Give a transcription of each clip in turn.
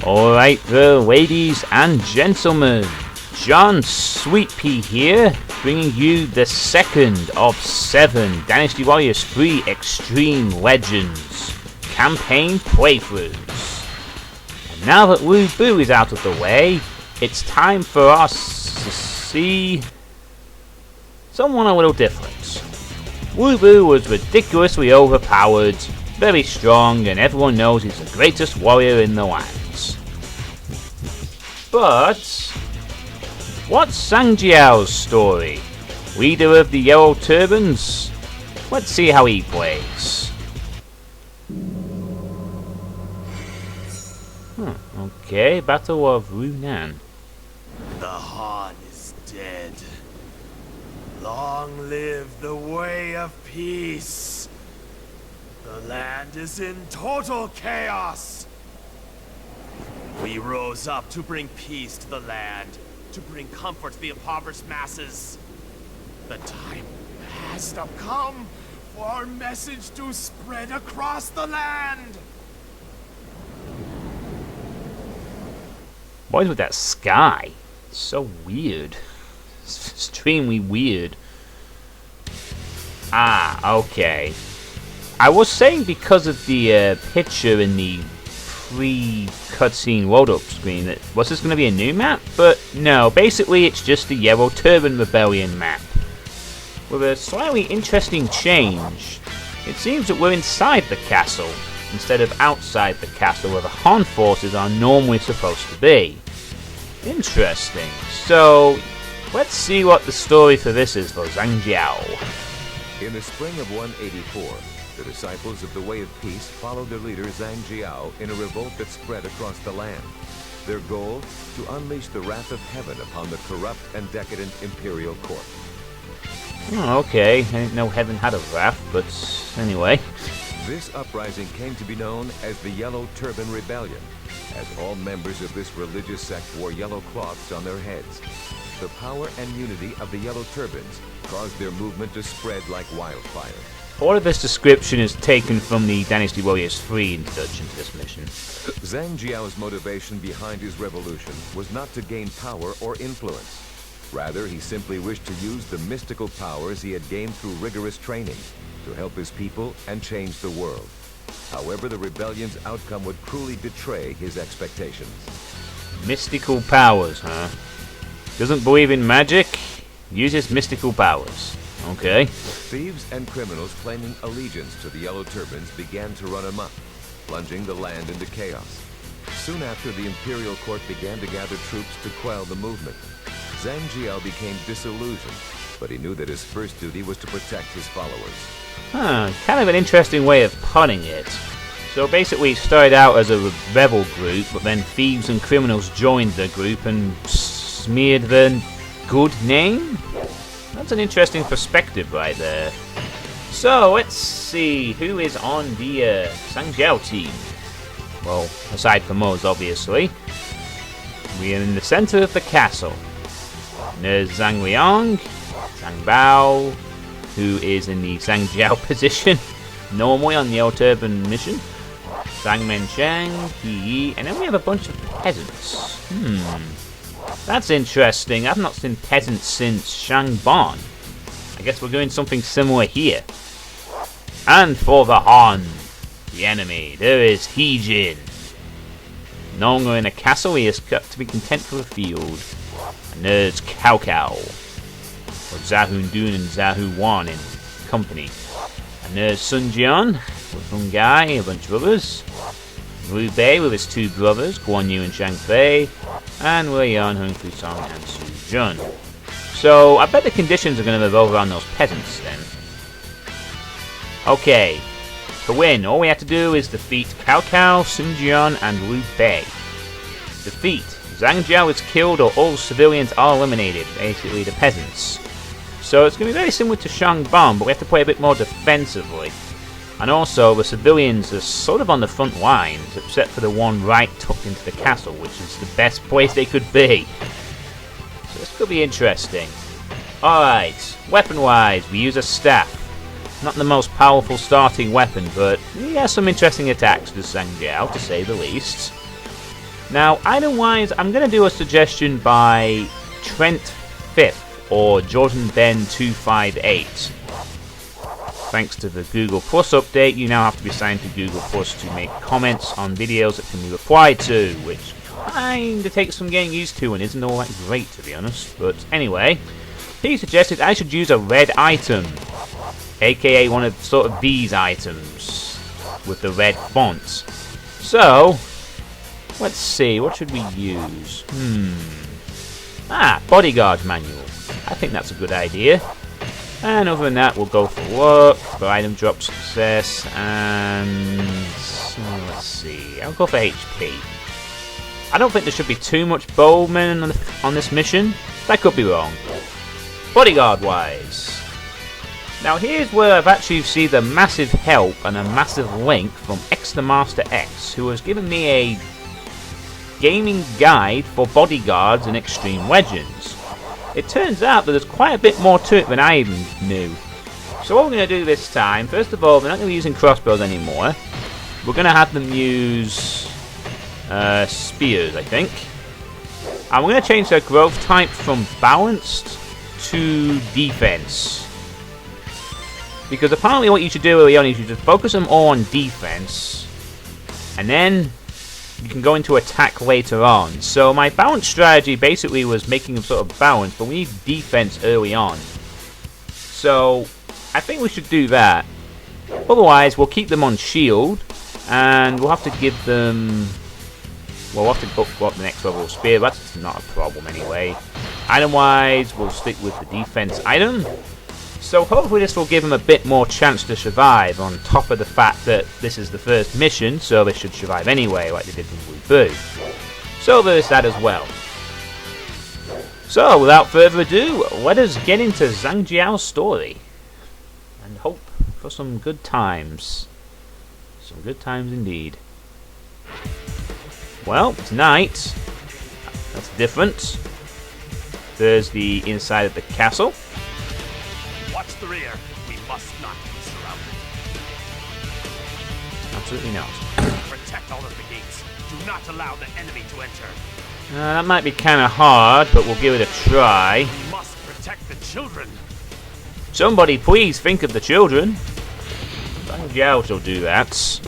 Alright, the ladies and gentlemen, John Suitepee here, bringing you the second of 7 Dynasty Warriors 3 Xtreme Legends campaign playthroughs. And now that Ru Nan is out of the way, it's time for us to see someone a little different. Ru Nan was ridiculously overpowered, very strong, and everyone knows he's the greatest warrior in the land. But what's Zhang Jiao's story? Leader of the Yellow Turbans? Let's see how he plays. Okay, Battle of Ru Nan. The Han is dead. Long live the way of peace. The land is in total chaos. We rose up to bring peace to the land, to bring comfort to the impoverished masses. The time has now come for our message to spread across the land. What is with that sky? It's so weird. It's extremely weird. Okay. I was saying because of the picture in the pre-cutscene load-up screen that was this going to be a new map? But no, basically it's just the Yellow Turban Rebellion map. With a slightly interesting change. It seems that we're inside the castle, instead of outside the castle where the Han forces are normally supposed to be. Interesting. So, let's see what the story for this is for Zhang Jiao. In the spring of 184, the disciples of the Way of Peace followed their leader Zhang Jiao in a revolt that spread across the land. Their goal? To unleash the wrath of heaven upon the corrupt and decadent imperial court. Oh, okay. I didn't know heaven had a wrath, but anyway. This uprising came to be known as the Yellow Turban Rebellion, as all members of this religious sect wore yellow cloths on their heads. The power and unity of the Yellow Turbans caused their movement to spread like wildfire. All of this description is taken from the Dynasty Warriors 3 introduction to this mission. Zhang Jiao's motivation behind his revolution was not to gain power or influence. Rather, he simply wished to use the mystical powers he had gained through rigorous training to help his people and change the world. However, the rebellion's outcome would cruelly betray his expectations. Mystical powers, huh? Doesn't believe in magic, uses mystical powers. Okay. Thieves and criminals claiming allegiance to the Yellow Turbans began to run amok, plunging the land into chaos. Soon after, the Imperial Court began to gather troops to quell the movement. Zhang Jiao became disillusioned, but he knew that his first duty was to protect his followers. Kind of an interesting way of putting it. So basically it started out as a rebel group, but then thieves and criminals joined the group and smeared their good name? That's an interesting perspective right there. So let's see who is on the Zhang Jiao team. Well, aside from us, obviously. We are in the center of the castle. There's Zhang Liang, Zhang Bao, who is in the Zhang Jiao position, normally on the Yellow Turban mission. Zhang Mensheng, Yi, and then we have a bunch of peasants. That's interesting. I've not seen peasants since Shang Ban. I guess we're doing something similar here. And for the Han, the enemy, there is He-Jin. No longer in a castle, he is cut to be content for the field. And there's Cao Cao, or Zahun Dun and Zahu Wan in company. And there's Sun Jian, with Hung Gai, a bunch of others. Liu Bei with his 2 brothers, Guan Yu and Zhang Fei, and Wei Yan, Hung Fu Song, and Su Jun. So, I bet the conditions are going to revolve around those peasants then. Okay, to win, all we have to do is defeat Cao Cao, Sun Jian, and Liu Bei. Defeat. Zhang Jiao is killed or all civilians are eliminated, basically the peasants. So it's going to be very similar to Shang Ban, but we have to play a bit more defensively. And also, the civilians are sort of on the front lines, except for the one right tucked into the castle, which is the best place they could be. So this could be interesting. Alright, weapon-wise, we use a staff. Not the most powerful starting weapon, but he has some interesting attacks to Zhang Jiao, to say the least. Now, item-wise, I'm going to do a suggestion by Trent 5th or Jordan Ben 258. Thanks to the Google Plus update, you now have to be signed to Google Plus to make comments on videos that can be replied to, which kinda takes some getting used to and isn't all that great, to be honest. But anyway, he suggested I should use a red item, aka one of sort of these items with the red font. So, let's see, what should we use? Bodyguard manual. I think that's a good idea. And other than that, we'll go for luck, for item drop success, and let's see, I'll go for HP. I don't think there should be too much bowman on this mission. I could be wrong. Bodyguard wise. Now here's where I've actually received a massive help and a massive link from Xmaster X, who has given me a gaming guide for bodyguards in Xtreme Legends. It turns out that there's quite a bit more to it than I even knew. So what we're going to do this time, first of all, we're not going to be using crossbows anymore. We're going to have them use spears, I think. And we're going to change their growth type from balanced to defense. Because apparently what you should do early on is you just focus them all on defense, and then you can go into attack later on. So my balance strategy basically was making them sort of balanced, but we need defense early on. So I think we should do that. Otherwise, we'll keep them on shield, and we'll have to give them... Well, we'll have to go up the next level of spear. That's not a problem anyway. Item-wise, we'll stick with the defense item. So hopefully this will give them a bit more chance to survive, on top of the fact that this is the first mission, so they should survive anyway, like they did in Wu Bu. So there's that as well. So without further ado, let us get into Zhang Jiao's story, and hope for some good times. Some good times indeed. Well, tonight, that's different. There's the inside of the castle. Watch the rear. We must not be surrounded. Absolutely not. Protect all of the gates. Do not allow the enemy to enter. That might be kind of hard, but we'll give it a try. We must protect the children. Somebody please think of the children. Zhang Jiao shall do that.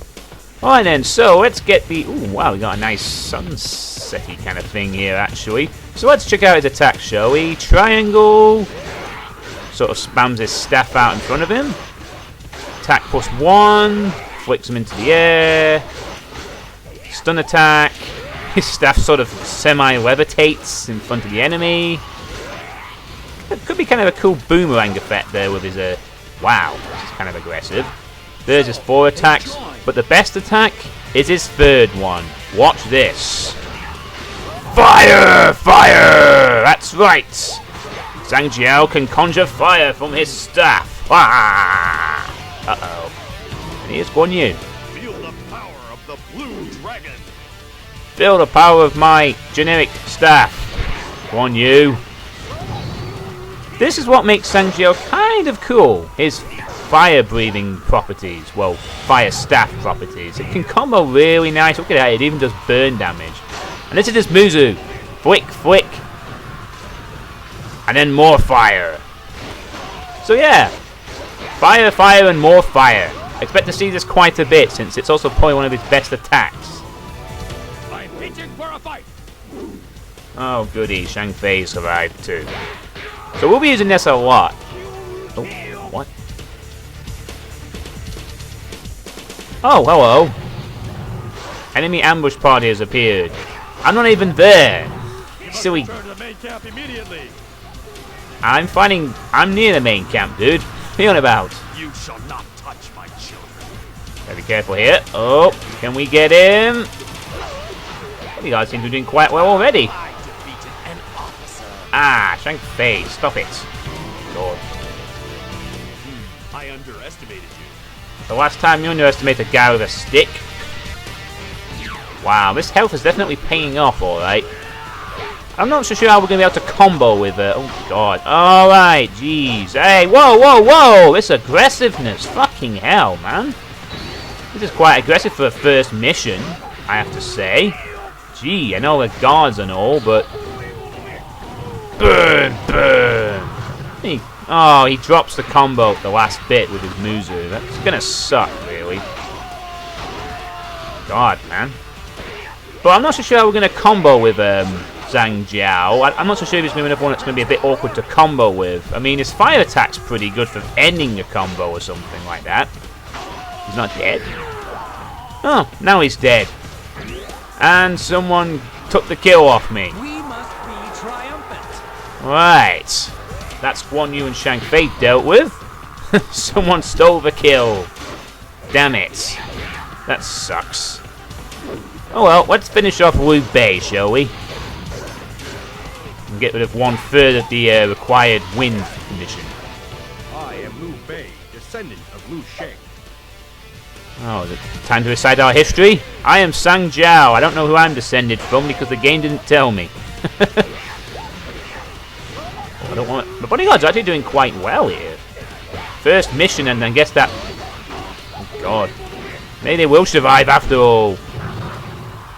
Alright then, so let's get the... Ooh, wow, we got a nice sunset-y kind of thing here, actually. So let's check out his attack, shall we? Triangle. Sort of spams his staff out in front of him. Attack +1. Flicks him into the air. Stun attack. His staff sort of semi-levitates in front of the enemy. It could be kind of a cool boomerang effect there with his... Wow, this is kind of aggressive. There's his 4 attacks, but the best attack is his 3rd one. Watch this. Fire! Fire! That's right! Zhang Jiao can conjure fire from his staff. Ah! Uh-oh. And here's Guan Yu. Feel the power of the blue dragon. Feel the power of my generic staff. Guan Yu. This is what makes Zhang Jiao kind of cool. His fire-breathing properties. Well, fire staff properties. It can combo really nice. Look at that. It even does burn damage. And this is his Muzu. Flick, flick. And then more fire. So yeah, fire, fire, and more fire. I expect to see this quite a bit, since it's also probably one of his best attacks. I'm pitching for a fight. Oh goody, Shang Fei survived too. So we'll be using this a lot. Oh, what? Oh, hello. Enemy ambush party has appeared. I'm not even there. Silly. Return to the main camp immediately. I'm near the main camp, dude. What are you on about? You shall not touch my children. Gotta be careful here. Oh, can we get him? You guys seem to be doing quite well already. I defeated an officer. Ah, Shang Fei, stop it. Lord. I underestimated you. The last time you underestimated a guy with a stick. Wow, this health is definitely paying off, alright. I'm not so sure how we're going to be able to combo with it. Oh, God. Alright, jeez. Hey, whoa, whoa, whoa! This aggressiveness. Fucking hell, man. This is quite aggressive for a first mission, I have to say. Gee, I know the guards and all, but... Burn, burn! He drops the combo at the last bit with his Muzu. That's gonna suck, really. God, man. But I'm not so sure how we're gonna combo with Zhang Jiao. I'm not so sure if he's going to be one that's going to be a bit awkward to combo with. I mean, his fire attack's pretty good for ending a combo or something like that. He's not dead. Oh, now he's dead. And someone took the kill off me. We must be triumphant. Right. That's Guan Yu and Shang Fei dealt with. Someone stole the kill. Damn it. That sucks. Oh well, let's finish off Liu Bei, shall we? And get rid of 1/3 of the required wind condition. I am Liu Bei, descendant of Liu Sheng. Oh, is it time to recite our history? I am Zhang Jiao. I don't know who I'm descended from because the game didn't tell me. I don't want. The bodyguard's actually doing quite well here. First mission, and I guess that. Oh God, maybe they will survive after all.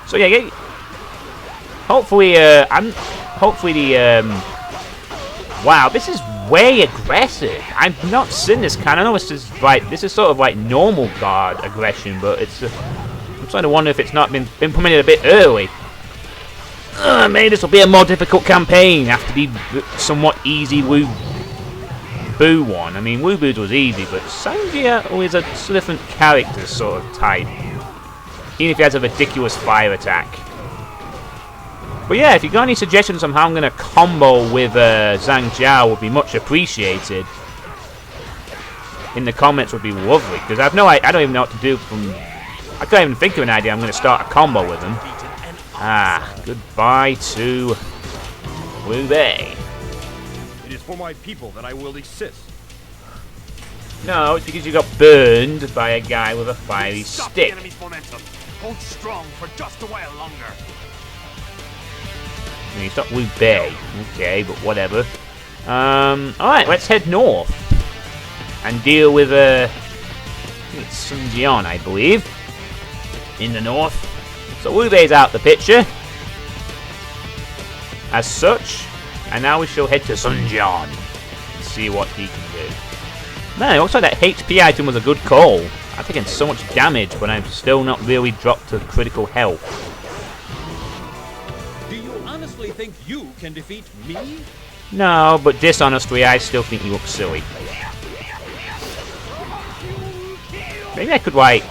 So yeah, hopefully, hopefully the. Wow, this is way aggressive. I've not seen this kind. I know this is sort of like normal guard aggression, but it's. I'm starting to wonder if it's not been implemented a bit early. Maybe this will be a more difficult campaign after the somewhat easy Wu Boo one. I mean, Wu Boo's was easy, but Zhang Jiao is a different character sort of type. Even if he has a ridiculous fire attack. But yeah, if you got any suggestions on how I'm going to combo with Zhang Jiao, would be much appreciated. In the comments would be lovely, because I don't even know what to do from. I can't even think of an idea. I'm going to start a combo with him. Goodbye to Liu Bei. It is for my people that I will desist. No, it's because you got burned by a guy with a fiery Stop stick. the enemy's momentum. Hold strong for just a while longer. I mean, it's not Liu Bei. Okay, but whatever. Alright, let's head north. And deal with, I think it's Sun Jian, I believe. In the north. So Liu Bei's out the picture. As such. And now we shall head to Sun Jian. And see what he can do. Man, it looks like that HP item was a good call. I've taken so much damage, but I'm still not really dropped to critical health. Do you honestly think you can defeat me? No, but dishonestly, I still think you look silly. Maybe I could, like...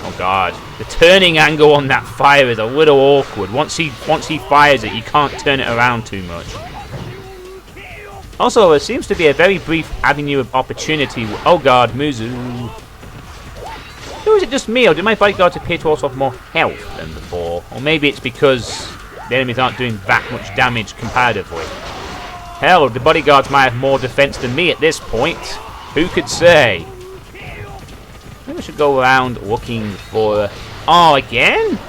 Oh god. The turning angle on that fire is a little awkward. Once he fires it, you can't turn it around too much. Also, there seems to be a very brief avenue of opportunity. Oh god, Muzu. Or is it just me, or did my bodyguards appear to also have more health than before? Or maybe it's because the enemies aren't doing that much damage comparatively. Hell, the bodyguards might have more defense than me at this point. Who could say? Maybe I should go around looking for... Oh, again?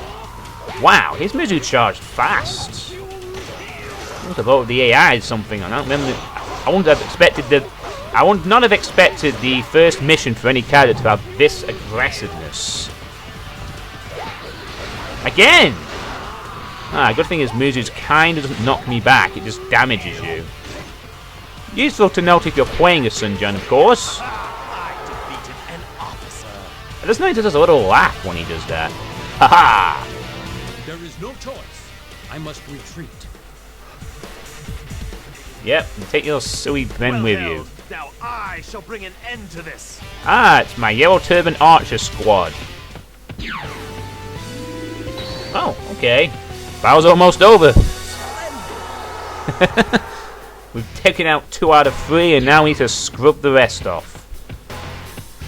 Wow, his Muzu charged fast. I must have voted the AI something. I don't remember. I wouldn't have expected I would not have expected the first mission for any character to have this aggressiveness. Again! Good thing is Muzu's kind of doesn't knock me back, it just damages you. Useful to note if you're playing a Sun Jian, of course. I defeated an officer. I just know he does a little laugh when he does that. Haha! There is no choice. I must retreat. Yep, and take your silly men with you. Held. Now I shall bring an end to this. It's my Yellow Turban Archer squad. Oh, okay. Battle's almost over. We've taken out 2 out of 3, and now we need to scrub the rest off.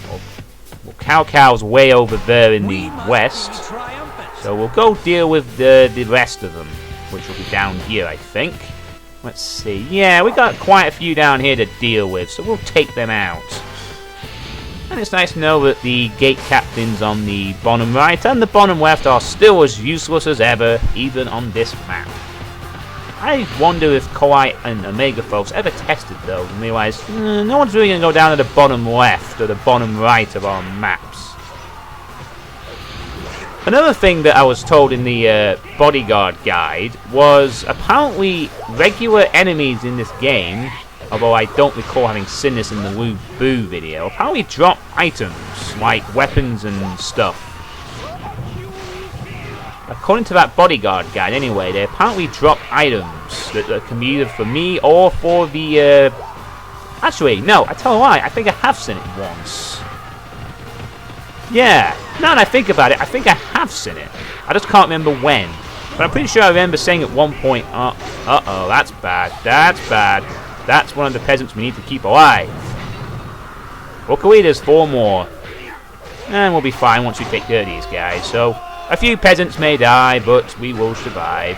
Well, Cao Cao's way over there in the west, so we'll go deal with the rest of them, which will be down here, I think. Let's see. Yeah, we got quite a few down here to deal with, so we'll take them out. And it's nice to know that the gate captains on the bottom right and the bottom left are still as useless as ever, even on this map. I wonder if Kawhi and Omega folks ever tested those and realized no one's really going to go down to the bottom left or the bottom right of our maps. Another thing that I was told in the bodyguard guide was apparently regular enemies in this game, although I don't recall having seen this in the Wu Boo video, apparently drop items like weapons and stuff. According to that bodyguard guide anyway, they apparently drop items that can be either for me or for the... Actually, no, I tell a lie, I think I have seen it once. Yeah, now that I think about it, I think I have seen it. I just can't remember when. But I'm pretty sure I remember saying at one point, uh-oh, that's bad, that's bad. That's one of the peasants we need to keep alive. Luckily, there's 4 more. And we'll be fine once we take care of these guys. So, a few peasants may die, but we will survive.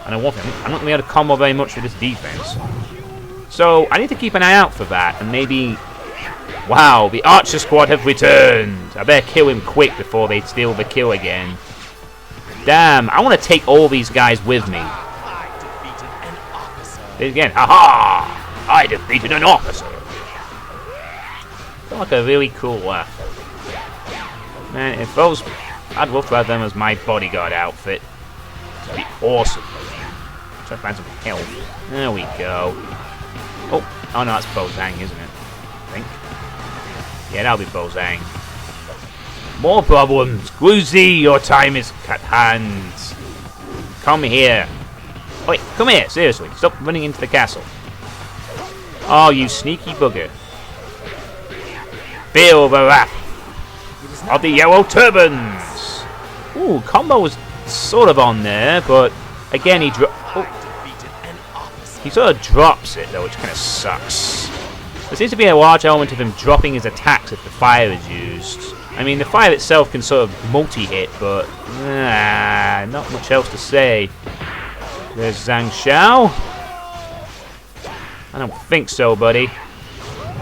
And I'm not going to be able to combo very much with this defense. So, I need to keep an eye out for that, and maybe... Wow, the Archer Squad have returned! I better kill him quick before they steal the kill again. Damn, I want to take all these guys with me. Again, haha! I defeated an officer! Feel like a really cool laugh. Man, if those... I'd love to have them as my bodyguard outfit. It'd be awesome. Try to find some health. There we go. Oh no, that's Bozang, isn't it? I think. Yeah, that'll be Bozang. More problems! Gluzy, your time is at hand. Come here. Wait, come here, seriously. Stop running into the castle. Oh, you sneaky bugger. Feel the wrath of the Yellow Turbans! Ooh, combo was sort of on there, but again he he sort of drops it though, which kind of sucks. There seems to be a large element of him dropping his attacks if the fire is used. I mean, the fire itself can sort of multi-hit, but not much else to say. There's Zhang Jiao. I don't think so, buddy.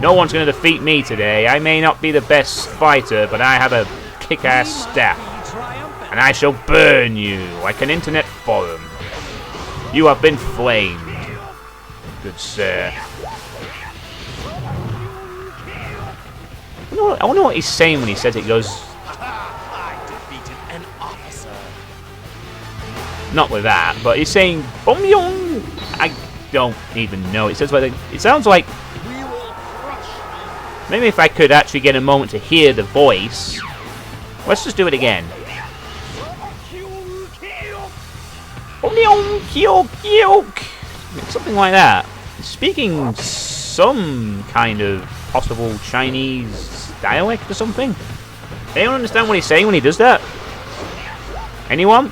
No one's going to defeat me today. I may not be the best fighter, but I have a kick-ass staff. And I shall burn you like an internet forum. You have been flamed, good sir. I wonder what he's saying when he says it. He goes... Not with that, but he's saying... Bombyong! I don't even know. It sounds like... Maybe if I could actually get a moment to hear the voice. Let's just do it again. Something like that. Speaking some kind of possible Chinese dialect or something. Anyone understand what he's saying when he does that? Anyone?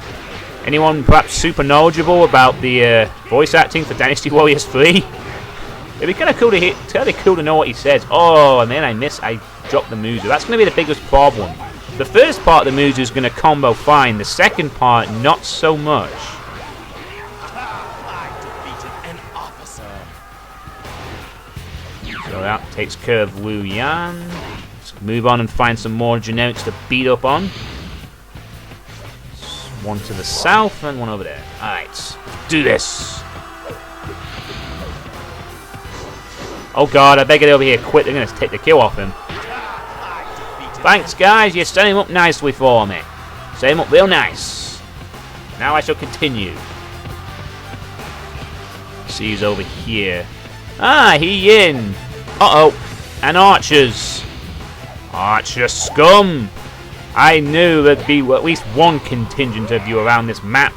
Anyone perhaps super knowledgeable about the voice acting for Dynasty Warriors 3? It'd be kind of cool to hear, kind of cool to know what he says. Oh, and then I dropped the Muzu. That's going to be the biggest problem. The first part of the Muzu is going to combo fine. The second part, not so much. So that takes care of Wu Yan. Let's move on and find some more generics to beat up on. One to the south and one over there. Alright, let's do this. Oh god, I better get over here quick. They're going to take the kill off him. Thanks, guys. You set him up nicely for me. Set him up real nice. Now I shall continue. See who's over here. Ah, he in. Uh-oh. And archers. Archer scum. I knew there'd be at least one contingent of you around this map.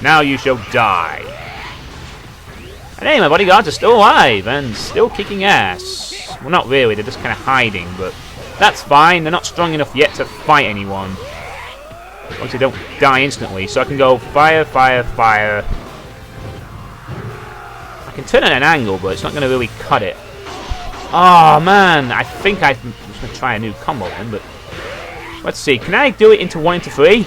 Now you shall die. And hey, my bodyguards are still alive and still kicking ass. Well, not really, they're just kind of hiding, but that's fine. They're not strong enough yet to fight anyone. Once they don't die instantly, so I can go fire, fire, fire. I can turn at an angle, but it's not going to really cut it. Oh, man, I think I'm just going to try a new combo then, but let's see. Can I do it into 1 into 3?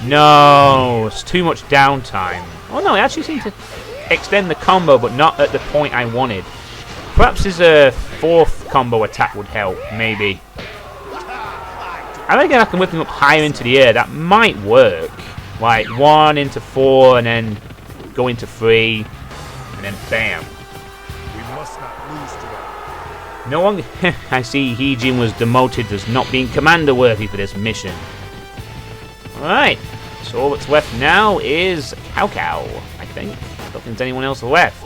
No, it's too much downtime. Oh, no, it actually seems to extend the combo, but not at the point I wanted. Perhaps his 4th combo attack would help, maybe. I reckon I can whip him up higher into the air. That might work. Like 1 into 4 and then go into 3 and then bam. We must not lose today. No one... I see Heejin was demoted as not being commander worthy for this mission. Alright, so all that's left now is Cao Cao, I think. I don't think there's anyone else left.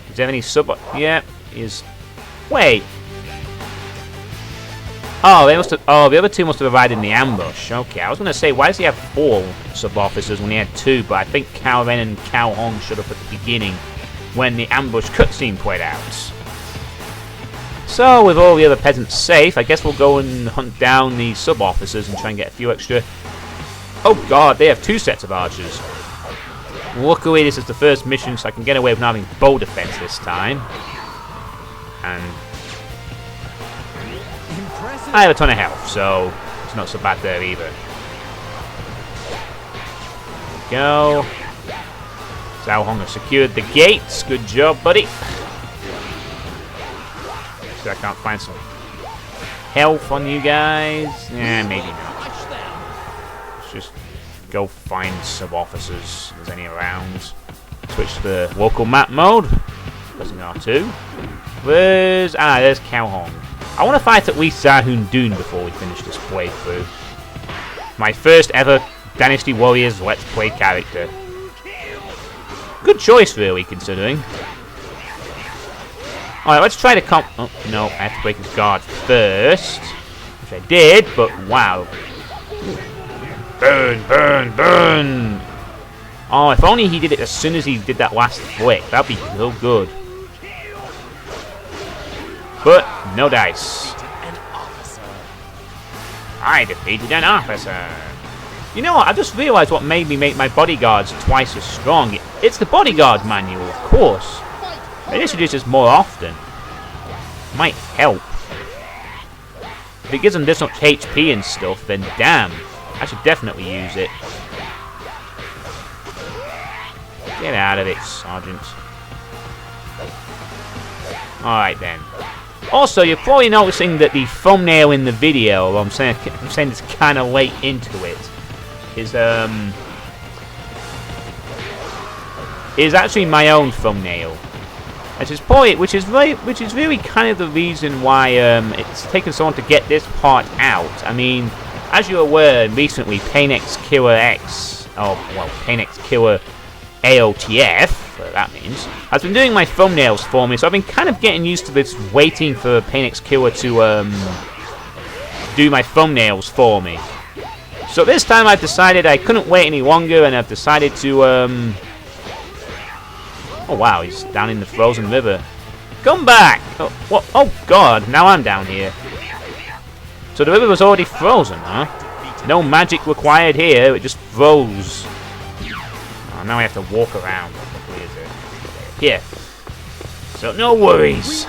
Is there any sub... Yeah, is... Wait. Oh, they must have... Oh, the other two must have arrived in the ambush. Okay, I was going to say, why does he have 4 sub-officers when he had 2? But I think Cao Ren and Cao Hong showed up at the beginning when the ambush cutscene played out. So, with all the other peasants safe, I guess we'll go and hunt down the sub-officers and try and get a few extra... Oh god, they have 2 sets of archers. Luckily, this is the first mission, so I can get away with not having bow defense this time. And... I have a ton of health, so it's not so bad there either. There we go. Zhao Hong has secured the gates. Good job, buddy. So I can't find some health on you guys. Maybe not. Let's just go find sub-officers if there's any around. Switch to the local map mode. Pressing R2. There's Cao Hong. I want to fight at least Zahun Dun before we finish this playthrough. My first ever Dynasty Warriors Let's Play character. Good choice, really, considering. Alright, let's try to Oh, no, I have to break his guard first. Which I did, but wow. Burn, burn, burn! Oh, if only he did it as soon as he did that last flick. That'd be so good. But, no dice. I defeated an officer. You know what, I just realised what made me make my bodyguards twice as strong. It's the bodyguard manual, of course. They introduce this more often. Might help. If it gives them this much HP and stuff, then damn. I should definitely use it. Get out of it, Sergeant. Alright then. Also, you're probably noticing that the thumbnail in the video, I'm saying it's kind of late into it, is actually my own thumbnail. Which is really kind of the reason why it's taken so long to get this part out. I mean, as you're aware, recently Pain-X Killer X, Pain-X Killer AOTF, that means, has been doing my thumbnails for me, so I've been kind of getting used to this, waiting for Pain-X Killer to do my thumbnails for me. So this time I've decided I couldn't wait any longer, and I've decided to, Oh wow, he's down in the frozen river. Come back! Oh, what? Oh god, now I'm down here. So the river was already frozen, huh? No magic required here, it just froze. Oh, now I have to walk around. Here. So no worries.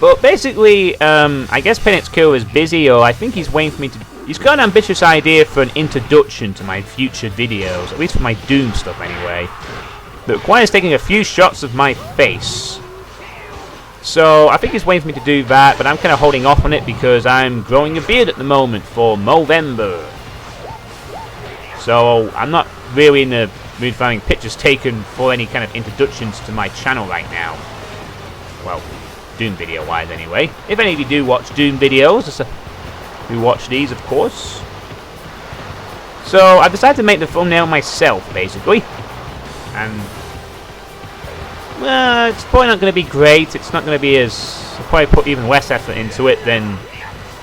But basically, I guess Pain-X Killer is busy, or I think he's waiting for me to... He's got an ambitious idea for an introduction to my future videos, at least for my Doom stuff anyway, that requires taking a few shots of my face. So I think he's waiting for me to do that, but I'm kind of holding off on it because I'm growing a beard at the moment for Movember. So I'm not really in the mood for having pictures taken for any kind of introductions to my channel right now. Well, Doom video wise anyway. If any of you do watch Doom videos, who watch these, of course. So I've decided to make the thumbnail myself, basically. And well, it's probably not going to be great. It's not going to be as... I'll probably put even less effort into it than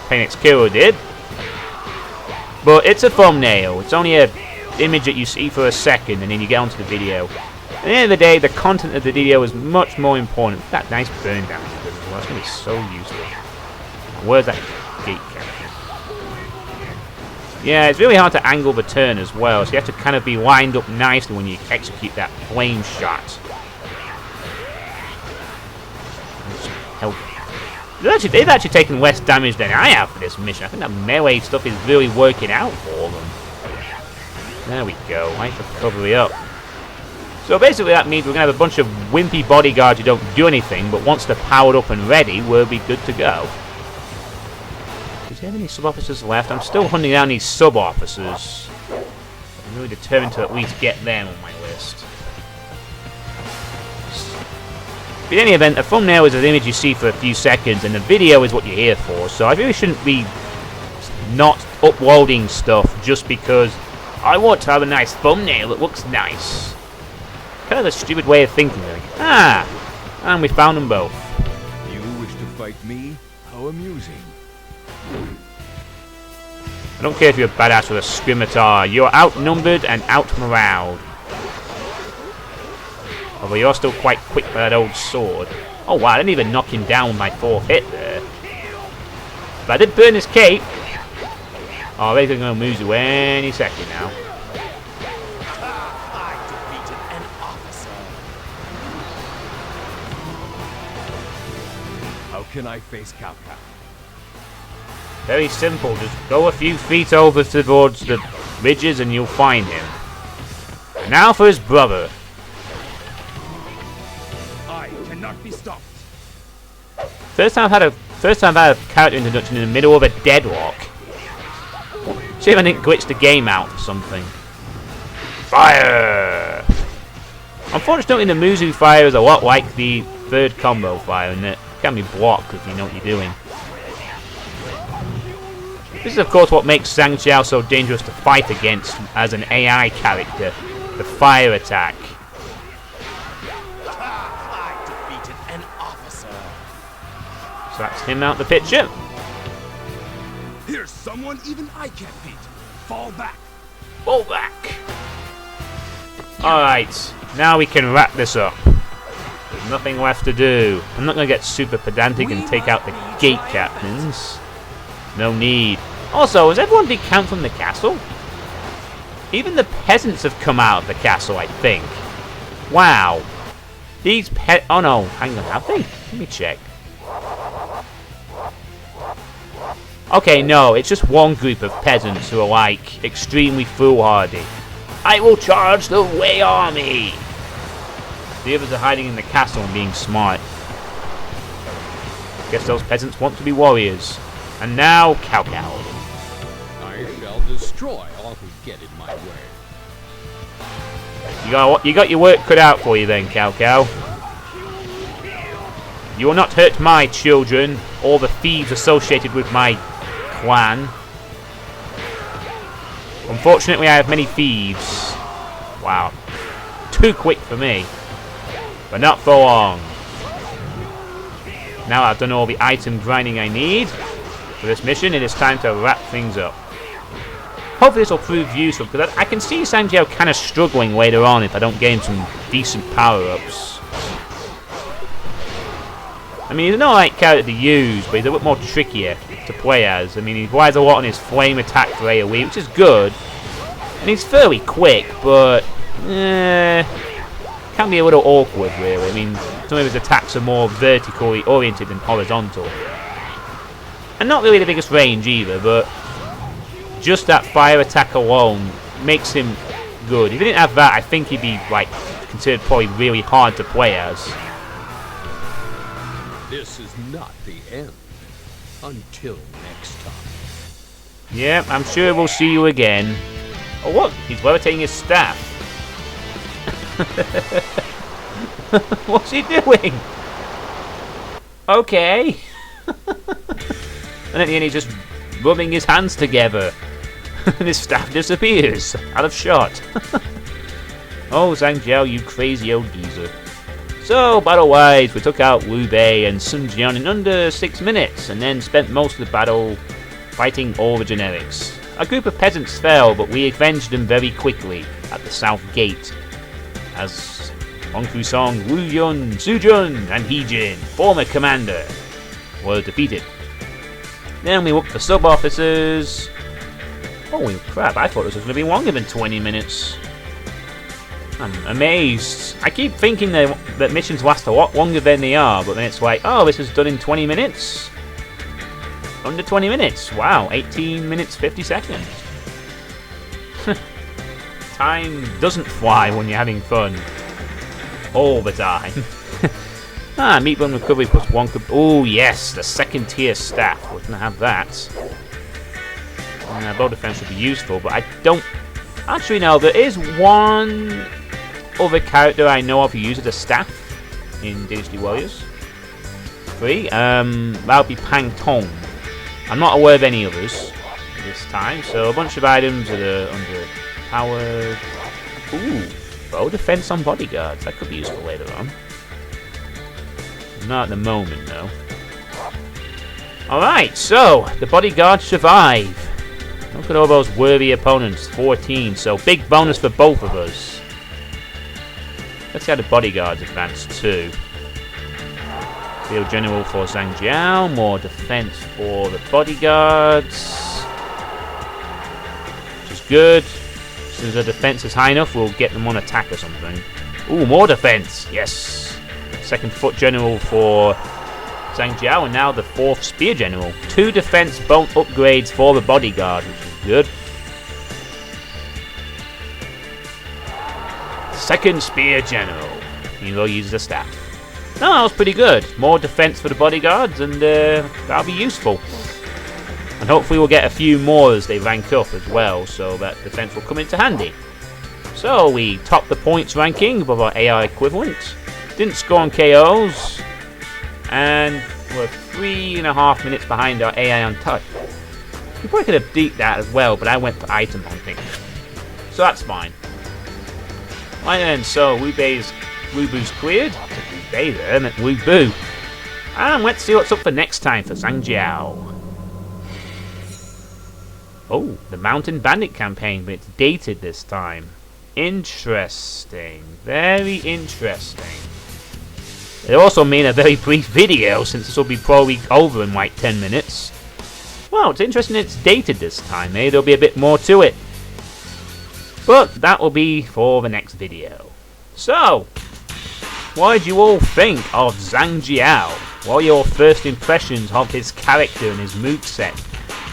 Pain-X Killer did. But it's a thumbnail. It's only an image that you see for a second, and then you get onto the video. At the end of the day, the content of the video is much more important. That nice burn down as well. It's going to be so useful. Where's that gate camera? Yeah, it's really hard to angle the turn as well, so you have to kind of be lined up nicely when you execute that flame shot. They've actually taken less damage than I have for this mission. I think that melee stuff is really working out for them. There we go. I have to cover it up. So basically that means we're going to have a bunch of wimpy bodyguards who don't do anything, but once they're powered up and ready, we'll be good to go. Does he have any sub-officers left? I'm still hunting down these sub-officers. I'm really determined to at least get them on my list. But in any event, a thumbnail is an image you see for a few seconds, and the video is what you're here for. So I really shouldn't be not uploading stuff just because I want to have a nice thumbnail that looks nice. Kind of a stupid way of thinking, really. And we found them both. You wish to fight me? How amusing. I don't care if you're a badass with a scimitar. You're outnumbered and outmoraled. Although you're still quite quick with that old sword. Oh wow, I didn't even knock him down with my 4th hit there. But I did burn his cape. Oh, they're going to move you any second now. I defeated an officer. How can I face Cao Cao? Very simple, just go a few feet over towards the ridges and you'll find him. Now for his brother. I cannot be stopped. First time I've had a character introduction in the middle of a deadlock. See if I didn't glitch the game out or something. Fire! Unfortunately, the Muzu fire is a lot like the 3rd combo fire, and it can be blocked if you know what you're doing. This is of course what makes Zhang Jiao so dangerous to fight against as an AI character, the fire attack. I defeated an officer. So that's him out the picture. Here's someone even I can't beat. Fall back. Fall back! Alright, now we can wrap this up. There's nothing left to do. I'm not going to get super pedantic and take out the gate captains. No need. Also, has everyone decamped from the castle? Even the peasants have come out of the castle, I think. Wow. These oh no, hang on, have they? Let me check. Okay, no, it's just one group of peasants who are like extremely foolhardy. I will charge the Wei army! The others are hiding in the castle and being smart. Guess those peasants want to be warriors. And now, Cao Cao. I shall destroy all who get in my way. You got your work cut out for you then, Cao Cao. You will not hurt my children or the thieves associated with my clan. Unfortunately, I have many thieves. Wow. Too quick for me. But not for long. Now I've done all the item grinding I need for this mission, it is time to wrap things up. Hopefully this will prove useful, because I can see Zhang Jiao kind of struggling later on if I don't get him some decent power-ups. I mean, he's not like character to use, but he's a bit more trickier to play as. I mean, he relies a lot on his flame attack for AoE, which is good. And he's fairly quick, but can be a little awkward, really. I mean, some of his attacks are more vertically oriented than horizontal. And not really the biggest range either, but just that fire attack alone makes him good. If he didn't have that, I think he'd be like considered probably really hard to play as. This is not the end. Until next time. Yeah, I'm sure we'll see you again. Oh look, he's levitating his staff. What's he doing? Okay. And at the end he's just rubbing his hands together. And his staff disappears. Out of shot. Oh, Zhang Jiao, you crazy old geezer. So, battle-wise, we took out Liu Bei and Sun Jian in under 6 minutes, and then spent most of the battle fighting all the generics. A group of peasants fell, but we avenged them very quickly at the south gate, as Long Fu Song, Wu Yun, Su Jun, and He Jin, former commander, were defeated. Then we looked for sub-officers. Holy crap, I thought this was going to be longer than 20 minutes. I'm amazed. I keep thinking that missions last a lot longer than they are, but then it's like, oh, this is done in 20 minutes. Under 20 minutes. Wow, 18 minutes, 50 seconds. Time doesn't fly when you're having fun. All the time. Meat bone recovery plus 1. Oh, yes, the 2nd tier staff. We're going to have that. Bow defense would be useful, but I don't. Actually, no, there is one other character I know of who uses a staff. in Dynasty Warriors 3. That'll be Pang Tong. I'm not aware of any others this time, so a bunch of items that are under power. Ooh, bow defense on bodyguards. That could be useful later on. Not at the moment, though. Alright, so the bodyguards survive. Look at all those worthy opponents. 14, so big bonus for both of us. Let's see how the bodyguards advance too. Field General for Zhang Jiao, more defense for the bodyguards. Which is good. As soon as the defense is high enough, we'll get them on attack or something. Ooh, more defense! Yes! Second Foot General for Zhang Jiao, and now the 4th Spear General. 2 defense bone upgrades for the bodyguard, which is good. Second Spear General. Even though he uses a staff. No, that was pretty good. More defense for the bodyguards, and that'll be useful. And hopefully we'll get a few more as they rank up as well, so that defense will come into handy. So we topped the points ranking above our AI equivalent. Didn't score on KOs. And we're 3.5 minutes behind our AI on touch. We probably could have beat that as well, but I went for item hunting. So that's fine. Right then, so Wubu's cleared. Wubei there, meant Wubu. And let's see what's up for next time for Zhang Jiao. Oh, the Mountain Bandit campaign, but it's dated this time. Interesting. Very interesting. It also made a very brief video, since this will be probably over in like 10 minutes. Well, it's interesting it's dated this time. Maybe there'll be a bit more to it. But that will be for the next video. So, what did you all think of Zhang Jiao? What are your first impressions of his character and his moveset?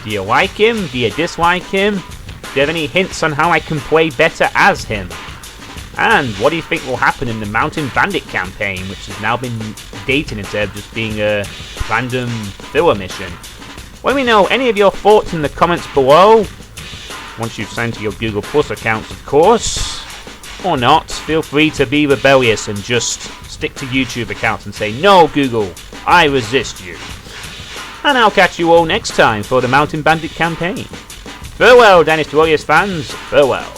Do you like him? Do you dislike him? Do you have any hints on how I can play better as him? And what do you think will happen in the Mountain Bandit campaign, which has now been dated instead of just being a random filler mission? Let me know any of your thoughts in the comments below. Once you've signed to your Google Plus accounts, of course. Or not, feel free to be rebellious and just stick to YouTube accounts and say, "No, Google, I resist you." And I'll catch you all next time for the Mountain Bandit campaign. Farewell, Dynasty Warriors fans. Farewell.